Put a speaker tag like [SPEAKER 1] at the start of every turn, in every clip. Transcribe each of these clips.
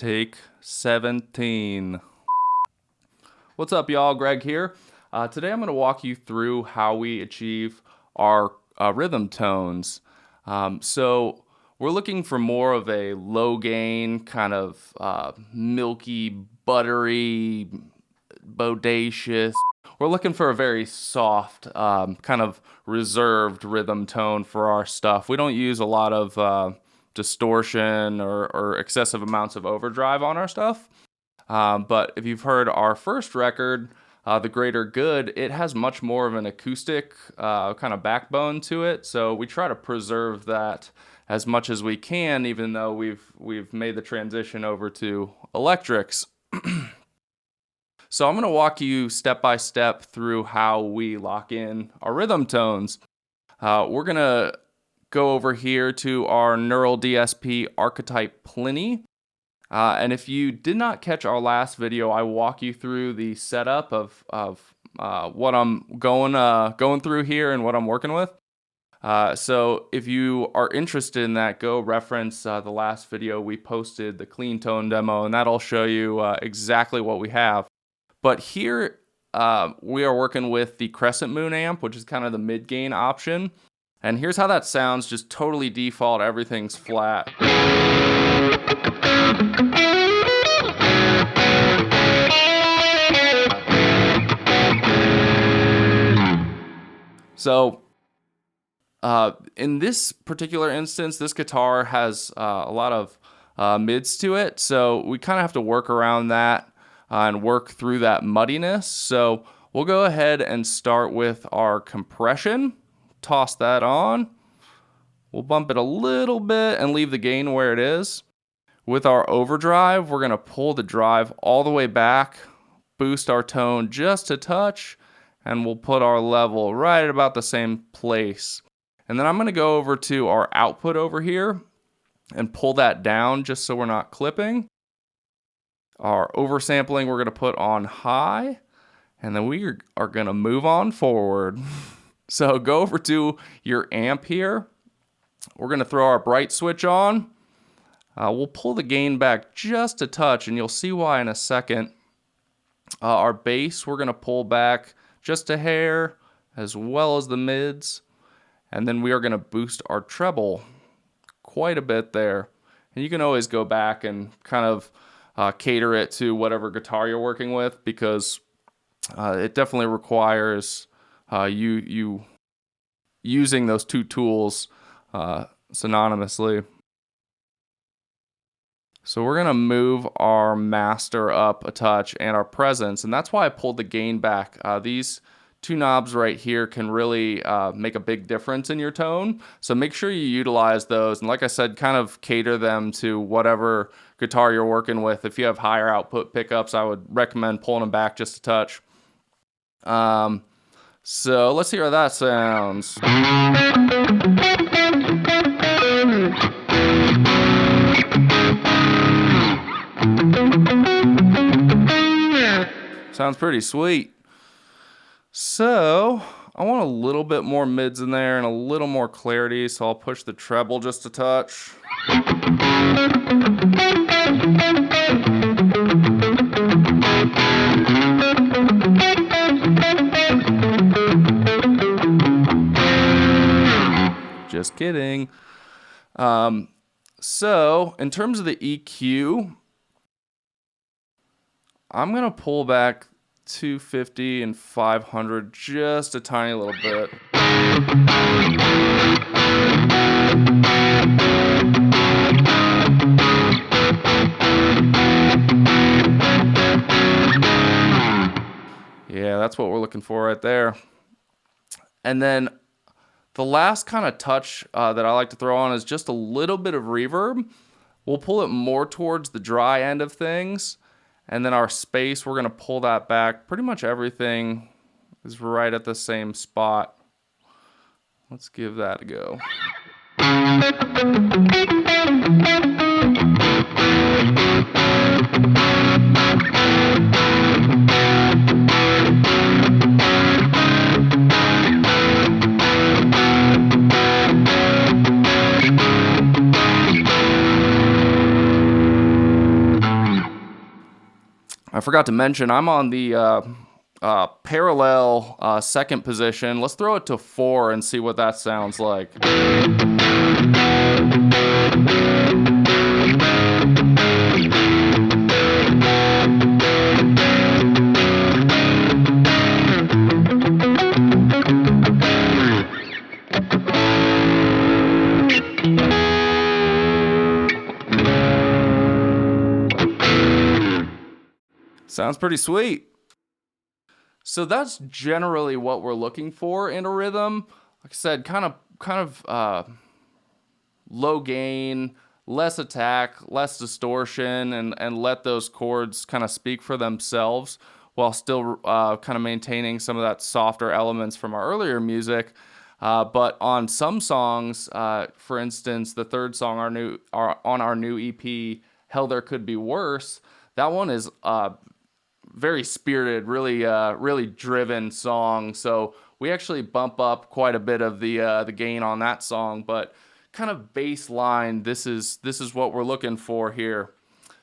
[SPEAKER 1] Take 17. What's up, y'all? Greg here. Today I'm going to walk you through how we achieve our rhythm tones. So we're looking for more of a low gain, kind of milky, buttery, bodacious. We're looking for a very soft, kind of reserved rhythm tone for our stuff. We don't use a lot of distortion or excessive amounts of overdrive on our stuff. But if you've heard our first record, The Greater Good, it has much more of an acoustic kind of backbone to it. So we try to preserve that as much as we can, even though we've made the transition over to electrics. So I'm going to walk you step by step through how we lock in our rhythm tones. We're going to go over here to our Neural DSP Archetype Plini. And if you did not catch our last video, I walk you through the setup of what I'm going through here and what I'm working with. So if you are interested in that, go reference the last video we posted, the clean tone demo, and that'll show you exactly what we have. But here we are working with the Crescent Moon amp, which is kind of the mid-gain option. And here's how that sounds, just totally default, everything's flat. So in this particular instance, this guitar has a lot of mids to it, so we kind of have to work around that and work through that muddiness. So we'll go ahead and start with our compression. Toss that on. We'll bump it a little bit and leave the gain where it is. With our overdrive, we're going to pull the drive all the way back, boost our tone just a touch, and we'll put our level right at about the same place. And then I'm going to go over to our output over here and pull that down just so we're not clipping. Our oversampling we're going to put on high, and then we are going to move on forward. So go over to your amp here. We're going to throw our bright switch on. We'll pull the gain back just a touch, and you'll see why in a second. Our bass, we're going to pull back just a hair, as well as the mids. And then we are going to boost our treble quite a bit there. And you can always go back and kind of cater it to whatever guitar you're working with, because it definitely requires you using those two tools synonymously. So we're going to move our master up a touch and our presence, and that's why I pulled the gain back. These two knobs right here can really make a big difference in your tone, so make sure you utilize those, and like I said, kind of cater them to whatever guitar you're working with. If you have higher output pickups, I would recommend pulling them back just a touch. So let's hear how that sounds. Sounds pretty sweet. So I want a little bit more mids in there and a little more clarity, so I'll push the treble just a touch. Just kidding. So in terms of the EQ, I'm going to pull back 250 and 500 just a tiny little bit. Yeah, that's what we're looking for right there. And then the last kind of touch that I like to throw on is just a little bit of reverb. We'll pull it more towards the dry end of things. And then our space, we're going to pull that back. Pretty much everything is right at the same spot. Let's give that a go. I forgot to mention I'm on the parallel second position. Let's throw it to 4 and see what that sounds like. Sounds pretty sweet. So that's generally what we're looking for in a rhythm. Like I said, kind of low gain, less attack, less distortion, and let those chords kind of speak for themselves while still kind of maintaining some of that softer elements from our earlier music. But on some songs, for instance, the third song on our new EP, Hell There Could Be Worse, that one is very spirited, really driven song. So we actually bump up quite a bit of the gain on that song, but kind of bass line, this is what we're looking for here.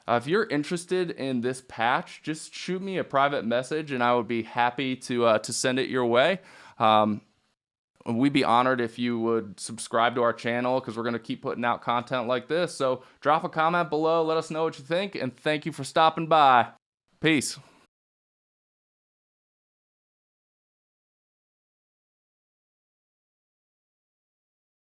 [SPEAKER 1] If you're interested in this patch, just shoot me a private message and I would be happy to send it your way. We'd be honored if you would subscribe to our channel because we're going to keep putting out content like this. So drop a comment below, let us know what you think, and thank you for stopping by. Peace.